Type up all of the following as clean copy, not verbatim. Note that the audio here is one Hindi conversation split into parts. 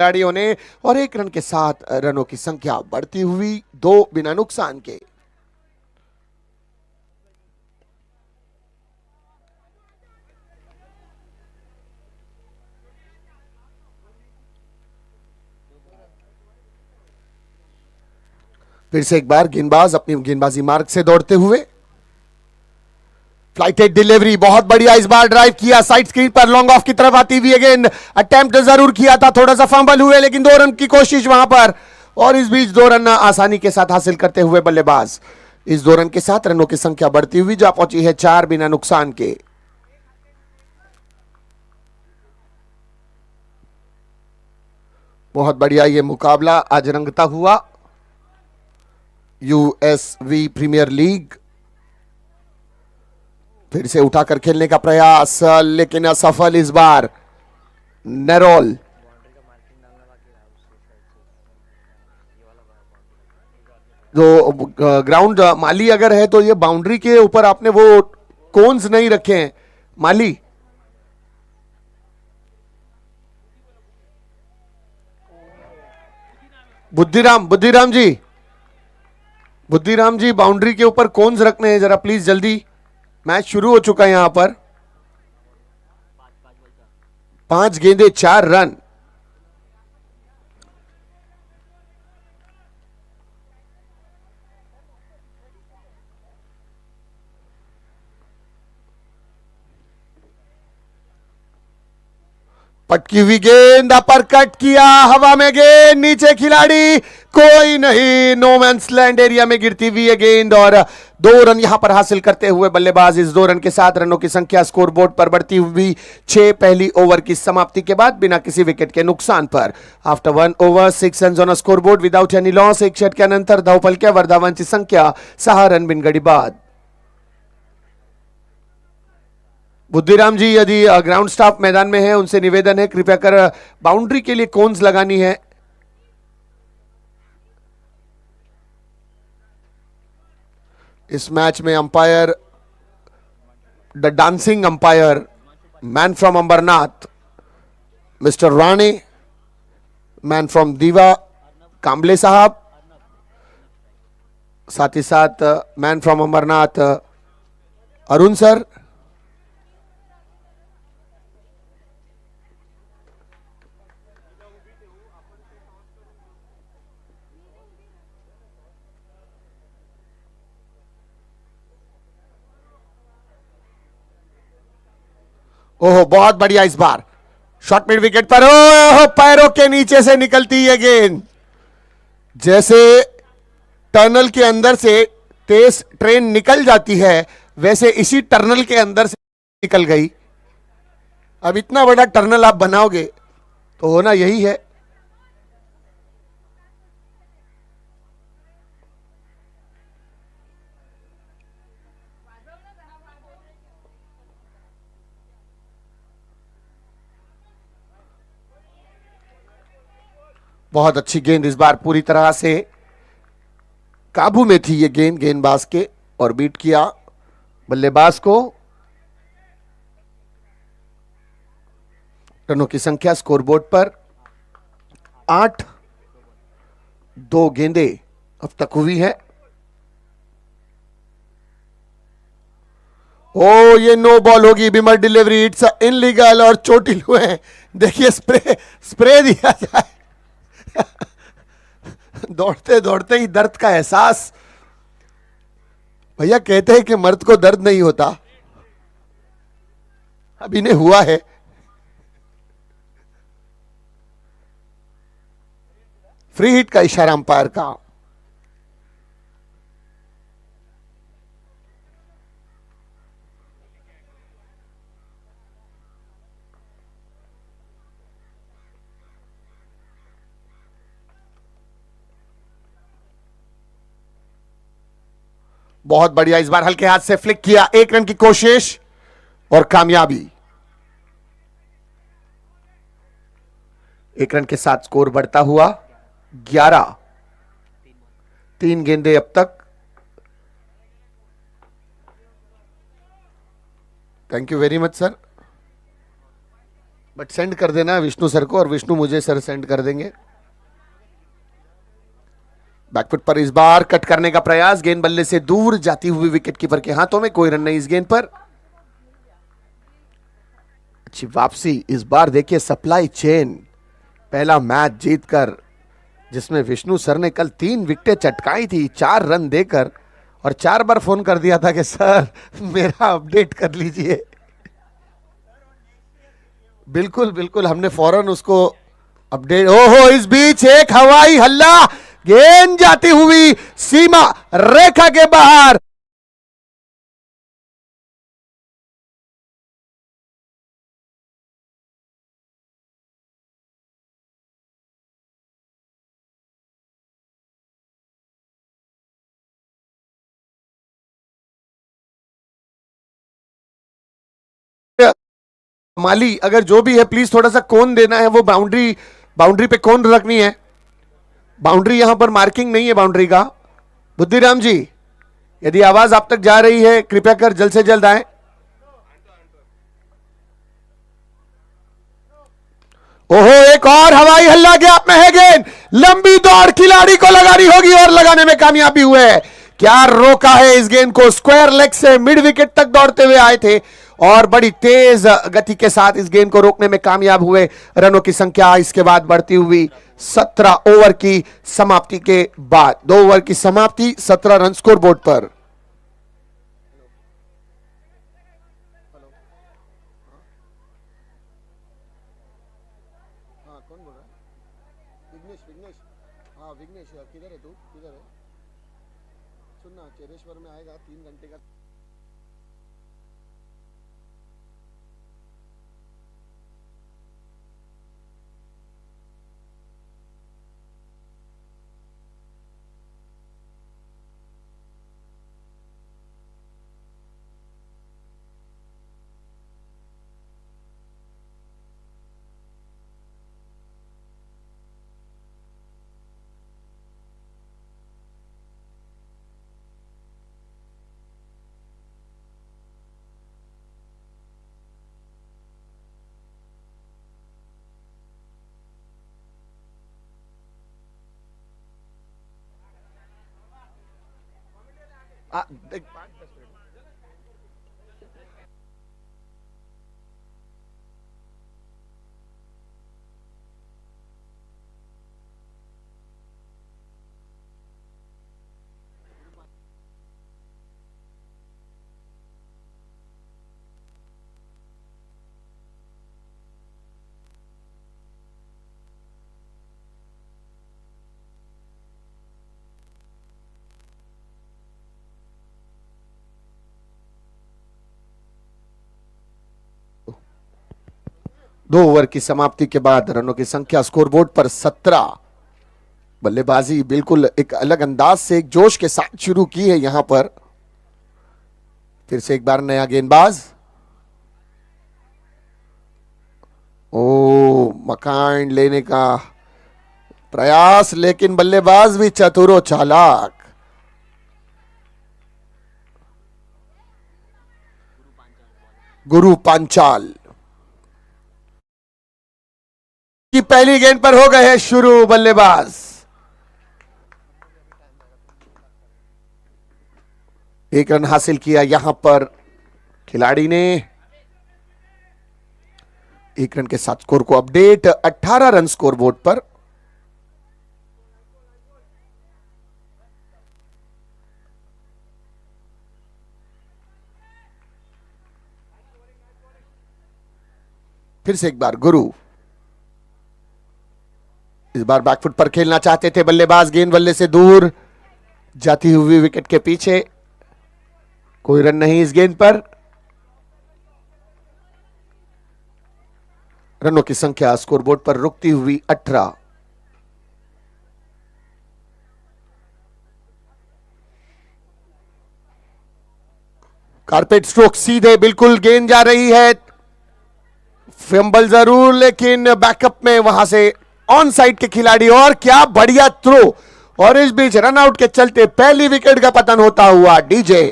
खिलाड़ियों ने और 1 रन के साथ रनों की संख्या बढ़ती हुई 2 बिना नुकसान के। फिर से एक बार गेंदबाज अपनी गेंदबाजी मार्ग से दौड़ते हुए, फ्लाइटेड डिलीवरी बहुत बढ़िया, इस बार ड्राइव किया साइड स्क्रीन पर, लॉन्ग ऑफ की तरफ आती हुई गेंद, अटेम्प्ट जरूर किया था, थोड़ा सा फंबल हुए लेकिन 2 रन की कोशिश वहां पर, और इस बीच 2 रन आसानी के साथ हासिल करते हुए बल्लेबाज। इस 2 रन के साथ रनों की संख्या बढ़ती हुई जा पहुंची है 4 बिना नुकसान के। बहुत बढ़िया ये मुकाबला आज रंगता हुआ यूएसवी प्रीमियर लीग। फिर से उठाकर खेलने का प्रयास लेकिन असफल इस बार। नेरोल जो ग्राउंड माली अगर है तो ये बाउंड्री के ऊपर आपने वो कोन्स नहीं रखे हैं माली। बुद्धिराम जी बाउंड्री के ऊपर कोन्स रखने हैं जरा प्लीज जल्दी। मैच शुरू हो चुका है यहां पर। 5 गेंदे 4 रन। पटकी हुई गेंद, अपर कट किया, हवा में गेंद, नीचे खिलाड़ी कोई नहीं, नो मैंस लैंड एरिया में गिरती हुई है गेंद और 2 रन यहां पर हासिल करते हुए बल्लेबाज। इस 2 रन के साथ रनों की संख्या स्कोरबोर्ड पर बढ़ती हुई 6 पहली ओवर की समाप्ति के बाद बिना किसी विकेट के नुकसान पर। After 1 over 6 runs on scoreboard without any loss. एक षटक्यानंतर धावफलक्यावर धावांची संख्या 6 रन बिनगडी बाद। बुद्धिराम जी यदि ग्राउंड स्टाफ मैदान में है उनसे निवेदन है कृपया कर बाउंड्री के लिए कोन्स लगानी है। इस मैच में umpire, the dancing umpire, man from Ambarnath mister Rane, man from Diva Kamble साहब, साथ ही साथ man from Ambarnath Arun sir, ओहो बहुत बढ़िया इस बार शॉट मिड विकेट पर, ओह पैरों के नीचे से निकलती है गेंद, जैसे टनल के अंदर से तेज ट्रेन निकल जाती है वैसे इसी टनल के अंदर से निकल गई। अब इतना बड़ा टनल आप बनाओगे तो होना यही है। बहुत अच्छी गेंद, इस बार पूरी तरह से काबू में थी ये गेंद गेंदबाज के और बीट किया बल्लेबाज को। रनों की संख्या स्कोरबोर्ड पर 8, 2 गेंदें अब तक हुई है। ओ ये नो बॉल होगी, बिमर डिलीवरी, इट्स इनलीगल और चोटिल हुए। देखिए स्प्रे स्प्रे दिया जाए दौड़ते दौड़ते ही दर्द का एहसास। भैया कहते हैं कि मर्द को दर्द नहीं होता, अब इन्हें हुआ है। फ्री हिट का इशारा अंपायर का। बहुत बढ़िया, इस बार हल्के हाथ से फ्लिक किया, 1 रन की कोशिश और कामयाबी। 1 रन के साथ स्कोर बढ़ता हुआ 11, 3 गेंदें अब तक। Thank you very much sir. But send कर देना विष्णु सर को और विष्णु मुझे सर सेंड कर देंगे। बैकफुट पर इस बार कट करने का प्रयास, गेंद बल्ले से दूर जाती हुई विकेट कीपर के हाथों में, कोई रन नहीं इस गेंद पर। अच्छी वापसी इस बार, देखिए सप्लाई चेन पहला मैच जीतकर, जिसमें विष्णु सर ने कल 3 विकेटें चटकाई थी 4 रन देकर, और 4 बार फोन कर दिया था कि सर मेरा अपडेट कर लीजिए। बिल्कुल बिल्कुल, हमने फौरन उसको अपडेट। ओहो, इस बीच एक हवाई हल्ला, गेंद जाती हुई सीमा रेखा के बाहर। माली अगर जो भी है प्लीज थोड़ा सा कोन देना है, वो बाउंड्री, बाउंड्री पे कोन रखनी है। बाउंड्री यहां पर मार्किंग नहीं है बाउंड्री का। बुद्धिराम जी, यदि आवाज आप तक जा रही है कृपया कर जल्द से जल्द आए। ओहो, एक और हवाई हल्ला गैप में है गेंद, लंबी दौड़ खिलाड़ी को लगानी होगी और लगाने में कामयाबी हुए। क्या रोका है इस गेंद को, स्क्वायर लेग से मिड विकेट तक दौड़ते हुए आए थे और बड़ी तेज गति के साथ इस गेंद को रोकने में कामयाब हुए। रनों की संख्या इसके बाद बढ़ती हुई 17 ओवर की समाप्ति के बाद, 2 ओवर की समाप्ति, 17 रन स्कोर बोर्ड पर। विघ्नेश किधर है तू, किधर है? सुनना, चेरेश्वर में आएगा 3 घंटे का। देख, 5-10 मिनट। दो ओवर की समाप्ति के बाद रनों की संख्या स्कोरबोर्ड पर 17। बल्लेबाजी बिल्कुल एक अलग अंदाज से, एक जोश के साथ शुरू की है यहां पर। फिर से एक बार नया गेंदबाज, ओ मकान लेने का प्रयास, लेकिन बल्लेबाज भी चतुरो चालाक। गुरु पांचाल की पहली गेंद पर हो गए हैं शुरू बल्लेबाज। एक रन हासिल किया यहां पर खिलाड़ी ने। एक रन के साथ स्कोर को अपडेट, 18 रन स्कोर बोर्ड पर। फिर से एक बार गुरु, इस बार बैकफुट पर खेलना चाहते थे बल्लेबाज, गेंद बल्ले से दूर जाती हुई विकेट के पीछे, कोई रन नहीं इस गेंद पर। रनों की संख्या स्कोरबोर्ड पर रुकती हुई 18। कारपेट स्ट्रोक सीधे, बिल्कुल गेंद जा रही है, फंबल जरूर, लेकिन बैकअप में वहां से ऑन साइड के खिलाड़ी, और क्या बढ़िया थ्रो, और इस बीच रन आउट के चलते पहली विकेट का पतन होता हुआ डीजे।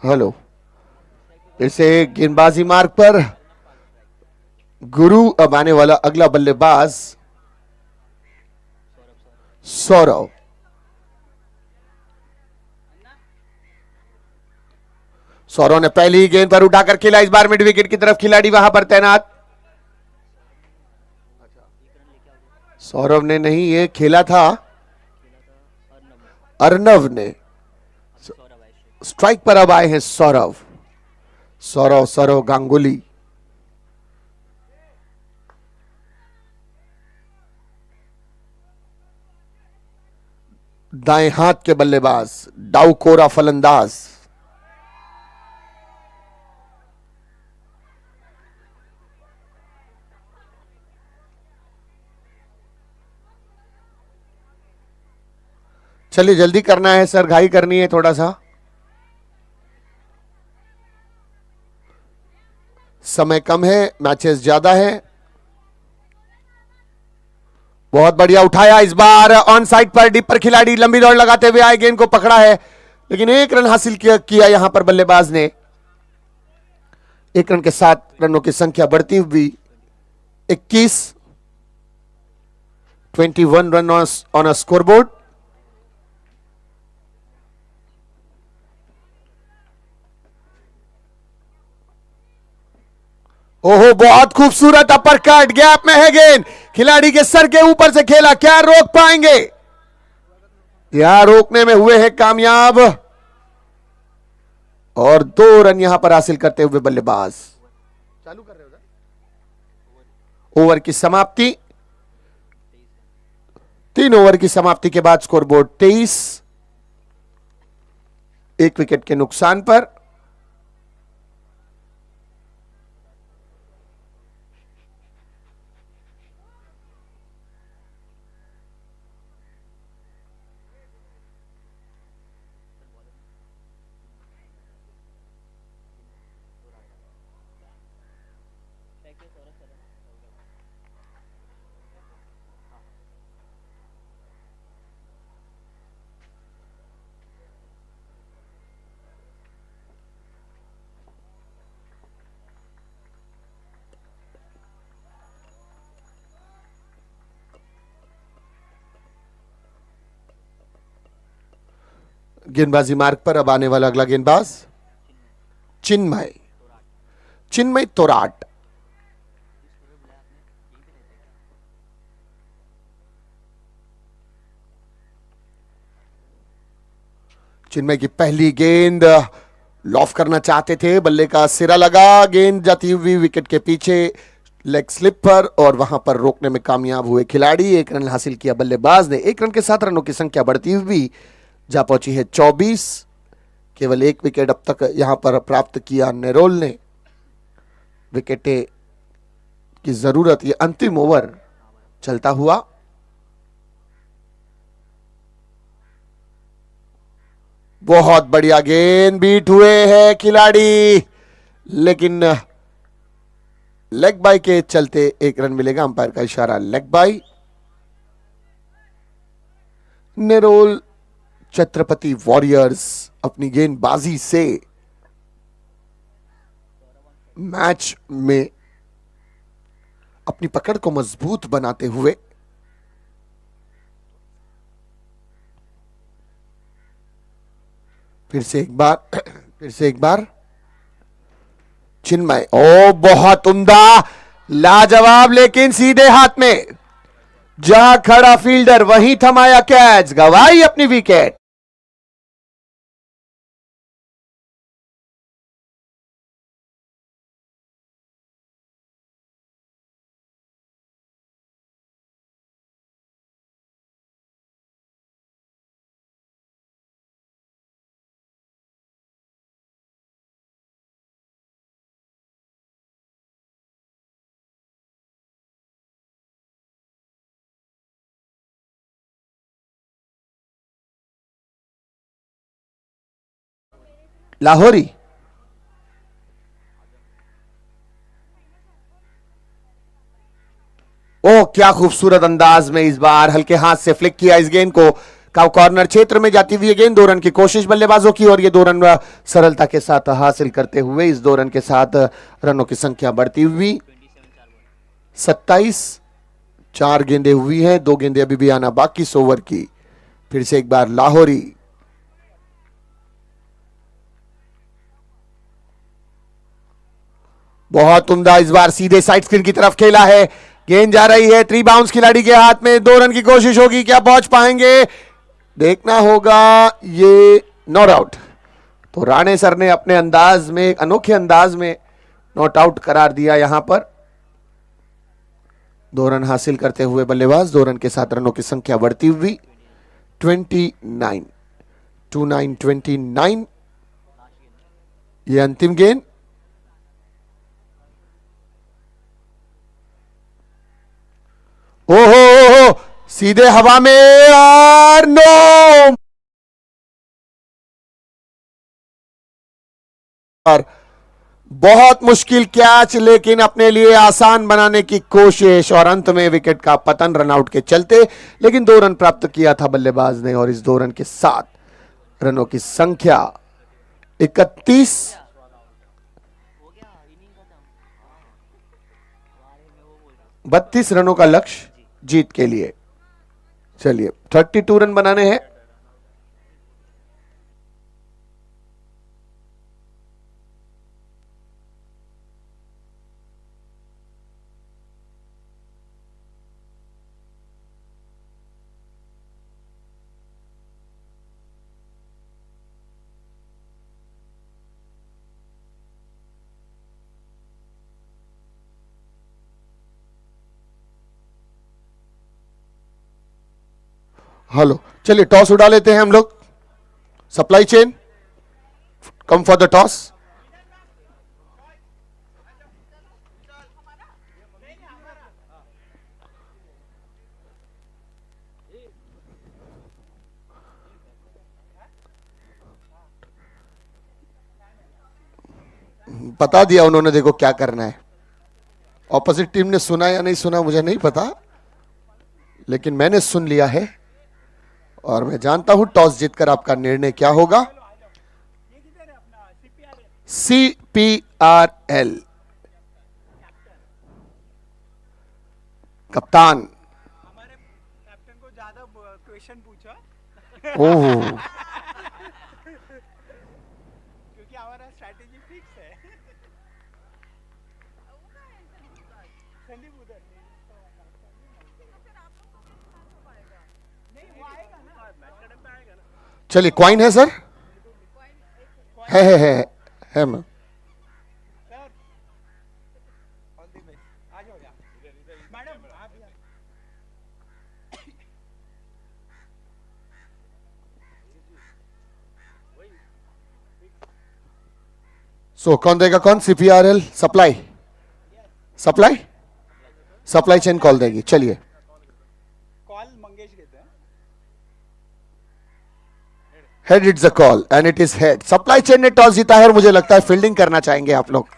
हेलो, फिर से गेंदबाजी मार्ग पर गुरु। अब आने वाला अगला बल्लेबाज सौरव। सौरव ने पहली ही गेंद पर उठाकर खेला, इस बार मिड विकेट की तरफ खिलाड़ी वहां पर तैनात। सौरव ने नहीं, ये खेला था अर्नव ने। स्ट्राइक पर अब आए हैं सौरव। सौरव गांगुली। दाएं हाथ के बल्लेबाज, डाउकोरा फलंदाज। चलिए जल्दी करना है सर, घाई करनी है थोड़ा सा, समय कम है, मैचेस ज्यादा है। बहुत बढ़िया उठाया, इस बार ऑन साइड पर डीप पर खिलाड़ी लंबी दौड़ लगाते हुए आए, गेंद को पकड़ा है, लेकिन एक रन हासिल किया यहां पर बल्लेबाज ने। एक रन के साथ रनों की संख्या बढ़ती हुई 21, 21 रन ऑन अ स्कोरबोर्ड। ओहो, बहुत खूबसूरत अपर कट, गैप में है गेंद, खिलाड़ी के सर के ऊपर से खेला, क्या रोक पाएंगे? क्या रोकने में हुए हैं कामयाब, और 2 रन यहां पर हासिल करते हुए बल्लेबाज। चालू कर रहे हो? ओवर की समाप्ति, 3 ओवर की समाप्ति के बाद स्कोरबोर्ड 23, 1 विकेट के नुकसान पर। गेंदबाजी मार्ग पर अब आने वाला अगला गेंदबाज चिन्मय तोराट। चिन्मय की पहली गेंद लॉफ करना चाहते थे, बल्ले का सिरा लगा, गेंद जाती हुई विकेट के पीछे लेग स्लिप पर, और वहां पर रोकने में कामयाब हुए खिलाड़ी। 1 रन हासिल किया बल्लेबाज ने। 1 रन के साथ रनों की संख्या बढ़ती हुई जा पहुंची है 24। केवल 1 विकेट अब तक यहां पर प्राप्त किया नेरोल ने। विकेटें की जरूरत, ये अंतिम ओवर चलता हुआ। बहुत बढ़िया गेंद, बीट हुए हैं खिलाड़ी, लेकिन लेग बाई के चलते 1 रन मिलेगा। अंपायर का इशारा लेग बाई। नेरोल छत्रपति वॉरियर्स अपनी गेंदबाजी से मैच में अपनी पकड़ को मजबूत बनाते हुए फिर से एक बार चिन्मय, ओ बहुत उम्दा, लाजवाब, लेकिन सीधे हाथ में। जहां खड़ा फील्डर वहीं थमाया कैच, गवाई अपनी विकेट। लाहौरी, ओ क्या खूबसूरत अंदाज में इस बार हल्के हाथ से फ्लिक किया इस गेंद को, कॉर्नर क्षेत्र में जाती हुई गेंद, 2 रन की कोशिश बल्लेबाजों की और ये 2 रन सरलता के साथ हासिल करते हुए इस 2 रन के साथ रनों की संख्या बढ़ती हुई 27। 4 गेंदें हुई हैं, 2 गेंदें अभी भी आना बाकी 100 ओवर की। फिर से एक बार लाहौरी, बहुत उम्दा इस बार सीधे साइड स्क्रीन की तरफ खेला है, गेंद जा रही है 3 बाउंस खिलाड़ी के हाथ में, 2 रन की कोशिश होगी, क्या पहुंच पाएंगे देखना होगा, ये नॉट आउट। तो राणे सर ने अपने अंदाज में, अनोखे अंदाज में नॉट आउट करार दिया यहां पर। 2 रन हासिल करते हुए बल्लेबाज, 2 रन के साथ रनों की संख्या बढ़ती हुई 29। 29 ये अंतिम गेंद, ओहो सीधे हवा में और नो, बहुत मुश्किल कैच लेकिन अपने लिए आसान बनाने की कोशिश और अंत में विकेट का पतन रनआउट के चलते, लेकिन 2 रन प्राप्त किया था बल्लेबाज ने और इस 2 रन के साथ रनों की संख्या 31। 32 रनों का लक्ष्य जीत के लिए। चलिए 32 रन बनाने हैं। हेलो, चलिए टॉस उड़ा लेते हैं हम लोग। Supply chain come for the toss. बता दिया उन्होंने, देखो क्या करना है। ऑपोजिट टीम ने सुना या नहीं सुना मुझे नहीं पता, लेकिन मैंने सुन लिया है और मैं जानता हूं टॉस जीतकर आपका निर्णय क्या होगा। CPRL कप्तान, हमारे कैप्टन को ज्यादा क्वेश्चन पूछा ओह क्योंकि हमारा स्ट्रैटेजी फिक्स है। संदीप उधर नहीं, वो आएगा ना, मैच पे आएगा ना। चलिए कॉइन है सर, है ma'am. Sir all the best, आ जाओ यार मैडम, आप भी सो कौन देगा कौन? CPRL supply, supply supply chain call देगी। चलिए कॉल मंगेश देते हैं। Head it's a call and it is head. Supply chain ने टॉस जीता है और मुझे लगता है फील्डिंग करना चाहेंगे आप लोग।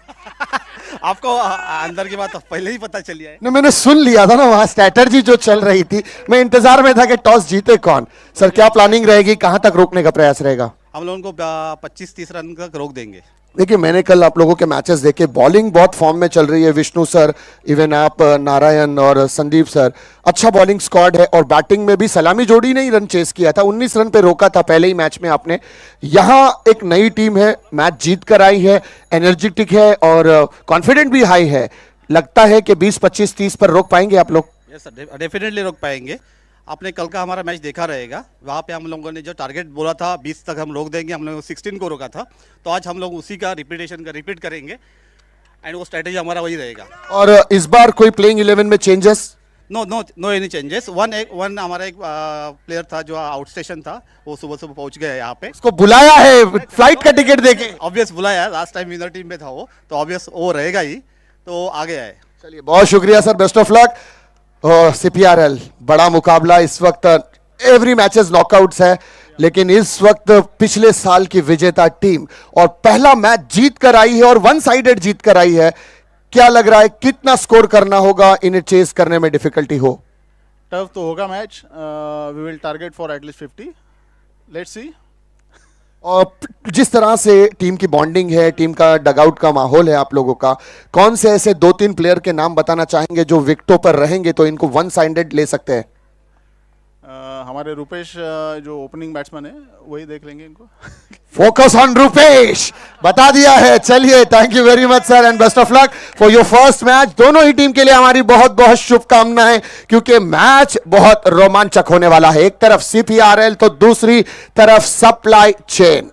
आपको अंदर की बात तो पहले ही पता चली है। नहीं, मैंने सुन लिया था ना, वहां स्ट्रैटेजी जो चल रही थी, मैं इंतजार में था कि टॉस जीते कौन। सर क्या प्लानिंग रहेगी, कहां तक रोकने का प्रयास रहेगा? हम लोगों को 25-30 रन तक रोक देंगे। देखिए मैंने कल आप लोगों के मैचेस देखे, बॉलिंग बहुत फॉर्म में चल रही है। विष्णु सर, इवन आप, नारायण और संदीप सर, अच्छा बॉलिंग स्क्वाड है और बैटिंग में भी सलामी जोड़ी ने ही रन चेस किया था, 19 रन पे रोका था पहले ही मैच में आपने। यहां एक नई टीम है, मैच जीत कर आई है, एनर्जेटिक है और कॉन्फिडेंट भी हाई है। लगता है कि 20, 25, 30 पर रोक पाएंगे आप लोग? यस सर, डेफिनेटली रोक पाएंगे। आपने कल का हमारा मैच देखा रहेगा, वहाँ पे हम लोगों ने जो टारगेट बोला था 20 तक हम रोक देंगे, हम लोगों ने 16 को रोका था। तो आज हम लोग उसी का रिपीट करेंगे एंड वो स्ट्रेटेजी हमारा वही रहेगा। और इस बार कोई प्लेइंग 11 में changes? No any changes. One हमारा एक प्लेयर था जो आउट स्टेशन था, वो सुबह पहुंच गया यहाँ पे। उसको बुलाया है फ्लाइट का टिकट देके? ऑब्वियस बुलाया है, लास्ट टाइम विनर टीम में था वो, तो ऑब्वियस वो रहेगा ही, तो आ गया है। चलिए बहुत शुक्रिया सर, बेस्ट ऑफ लक। और CPRL बड़ा मुकाबला इस वक्त, एवरी मैचेस नॉकआउट्स है, लेकिन इस वक्त पिछले साल की विजेता टीम और पहला मैच जीत कर आई है और वन साइडेड जीत कर आई है। क्या लग रहा है कितना स्कोर करना होगा इन्हें चेस करने में डिफिकल्टी हो? टफ तो होगा match. We will target for at least 50. Let's see. और जिस तरह से टीम की बॉन्डिंग है, टीम का डगआउट का माहौल है आप लोगों का, कौन से ऐसे 2-3 प्लेयर के नाम बताना चाहेंगे जो विकेटों पर रहेंगे तो इनको वन साइडेड ले सकते हैं? हमारे रुपेश जो ओपनिंग बैट्समैन है वही देख लेंगे इनको. फोकस ऑन रुपेश बता दिया है. चलिए, thank you very much sir and best of luck for your first match. दोनों ही टीम के लिए हमारी बहुत बहुत शुभकामनाएं, क्योंकि मैच बहुत रोमांचक होने वाला है. एक तरफ सीपीआरएल तो दूसरी तरफ सप्लाई चेन.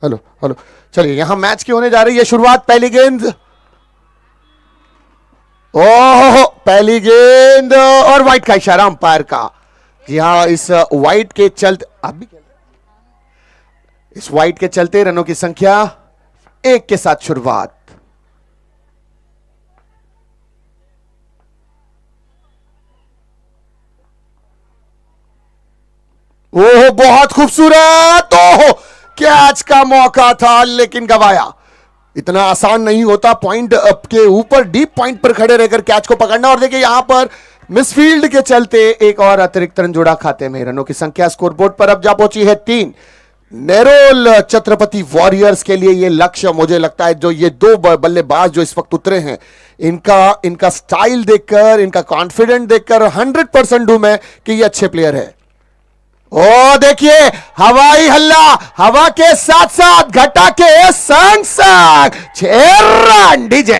Hello hello. चलिए, यहां मैच की होने जा रही है शुरुआत. पहली गेंद, ओह, पहली गेंद और वाइट का इशारा अंपायर का. जी हां, इस वाइट के चलते अभी इस वाइट के चलते रनों की संख्या 1 के साथ शुरुआत. ओह, बहुत खूबसूरत. ओह, कैच का मौका था लेकिन गवाया. इतना आसान नहीं होता पॉइंट के ऊपर, डीप पॉइंट पर खड़े रहकर कैच को पकड़ना. और देखिए यहां पर मिसफील्ड के चलते एक और अतिरिक्त रन जुड़ा खाते में. रनों की संख्या स्कोरबोर्ड पर अब जा पहुंची है 3. नेरोल छत्रपति वॉरियर्स के लिए यह लक्ष्य, मुझे लगता है जो ये दो बल्लेबाज जो इस वक्त उतरे हैं, इनका स्टाइल देखकर, इनका कॉन्फिडेंट देखकर 100% हूं मैं कि ये अच्छे प्लेयर है. ओ देखिए, हवाई हल्ला, हवा के साथ साथ घटा के संग संग 6 रन. डीजे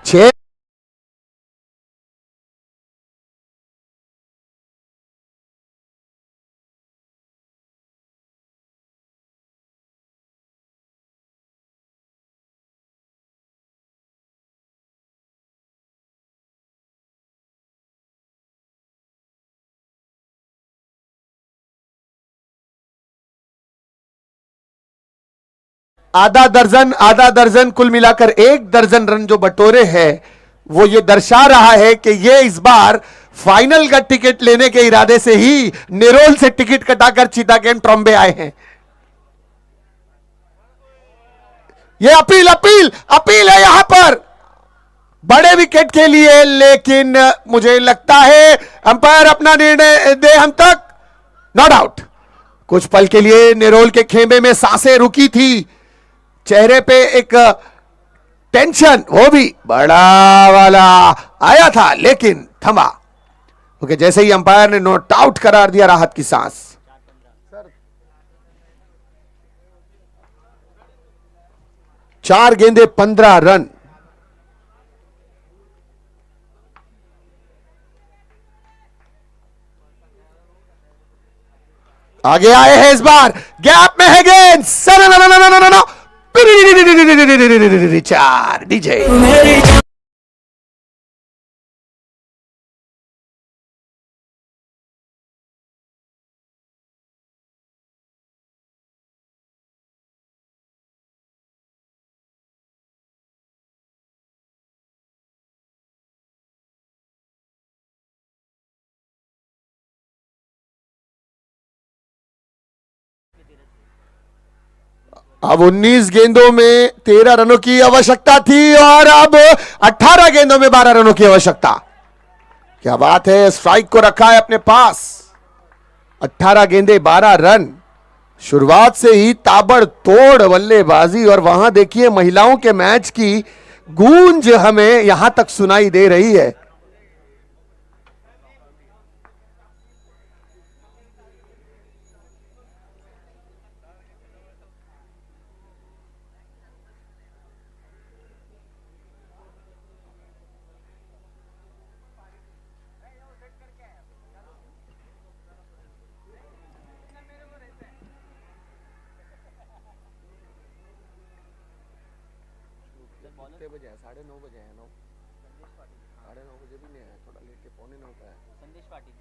छह. आधा दर्जन कुल मिलाकर 1 दर्जन रन जो बटोरे हैं, वो ये दर्शा रहा है कि ये इस बार फाइनल का टिकट लेने के इरादे से ही नेरोल से टिकट कटाकर चितागेन ट्रॉम्बे आए हैं. ये अपील अपील अपील है यहां पर बड़े विकेट के लिए, लेकिन मुझे लगता है अंपायर अपना निर्णय दे हम तक. Not out. कुछ पल के लिए नेरोल के खेमे में सांसें रुकी थी, चेहरे पे एक टेंशन, वो भी बड़ा वाला आया था, लेकिन थमा. ओके, जैसे ही अंपायर ने नॉट आउट करार दिया, राहत की सांस. 4 गेंदे 15 रन. आगे आए हैं इस बार, गैप में है गेंद. 4. डीजे अब 19 गेंदों में 13 रनों की आवश्यकता थी और अब 18 गेंदों में 12 रनों की आवश्यकता। क्या बात है, स्ट्राइक को रखा है अपने पास। 18 गेंदे 12 रन, शुरुआत से ही ताबड़तोड़ बल्लेबाजी। और वहां देखिए महिलाओं के मैच की गूंज हमें यहां तक सुनाई दे रही है। कितने बजे है? 9:30 बजे है। 9:30 बजे भी नहीं है, थोड़ा लेट के 9:45 का है। संदेश पाटिल।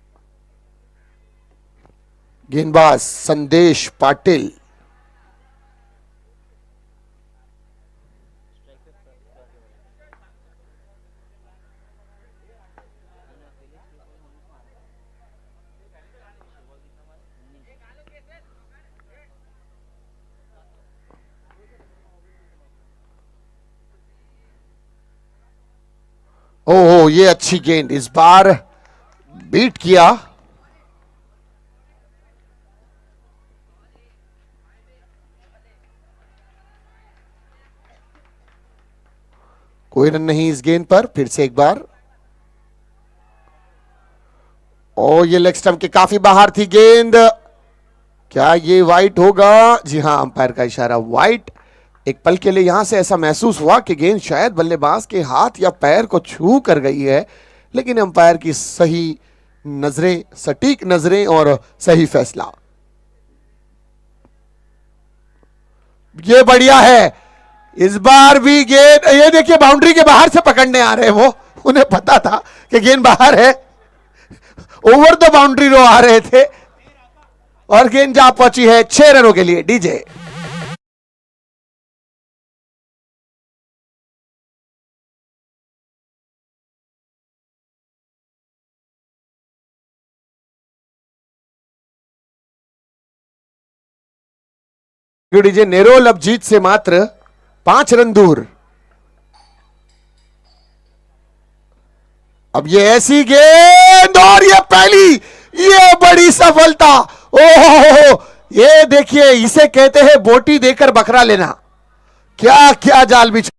गेंदबाज संदेश पाटिल। ओह, ये अच्छी गेंद, इस बार बीट किया। कोई रन नहीं इस गेंद पर। फिर से एक बार। ओ, ये लेग स्टंप के काफी बाहर थी गेंद। क्या ये वाइट होगा? जी हां, अंपायर का इशारा वाइट। एक पल के लिए यहां से ऐसा महसूस हुआ कि गेंद शायद बल्लेबाज के हाथ या पैर को छू कर गई है, लेकिन अंपायर की सही नजरें, सटीक नजरें और सही फैसला। ये बढ़िया है। इस बार भी गेंद, ये देखिए बाउंड्री के बाहर से पकड़ने आ रहे हैं वो। उन्हें पता था कि गेंद बाहर है, ओवर द बाउंड्री रो आ रहे थे और गेंद जा पहुंची है 6 रनों के लिए। डीजे डीजे नेरोल अब जीत से मात्र 5 रन दूर। अब ये ऐसी गेंद और ये पहली, ये बड़ी सफलता। ओहो, ये देखिए, इसे कहते हैं बोटी देकर बकरा लेना। क्या क्या जाल बिछा।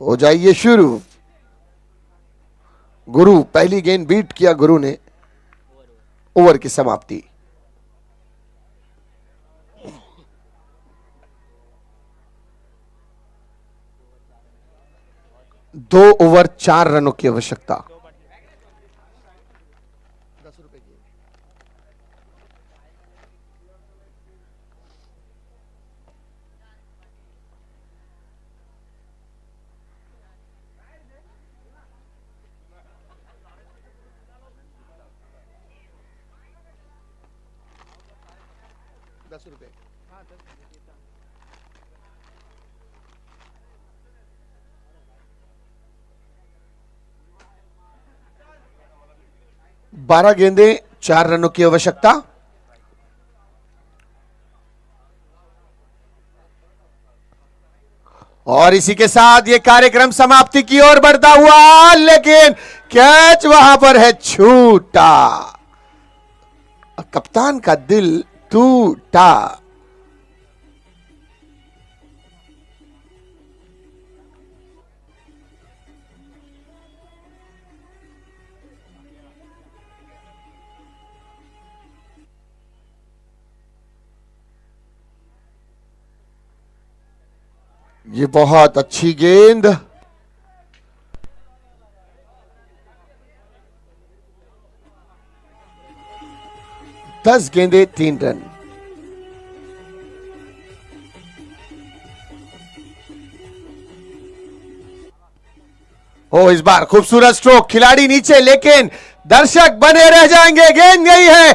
हो जाइए शुरू। गुरु, पहली गेंद बीट किया गुरु ने। ओवर की समाप्ति। 2 ओवर 4 रनों की आवश्यकता। 10 रुपए की। ₹10। 12 गेंदें 4 रनों की आवश्यकता। और इसी के साथ यह कार्यक्रम समाप्ति की ओर बढ़ता हुआ, लेकिन कैच वहां पर है छूटा। कप्तान का दिल टूटा। ये बहुत अच्छी गेंद। दस गेंदें 3 रन। इस बार खूबसूरत स्ट्रोक, खिलाड़ी नीचे, लेकिन दर्शक बने रह जाएंगे। गेंद गई है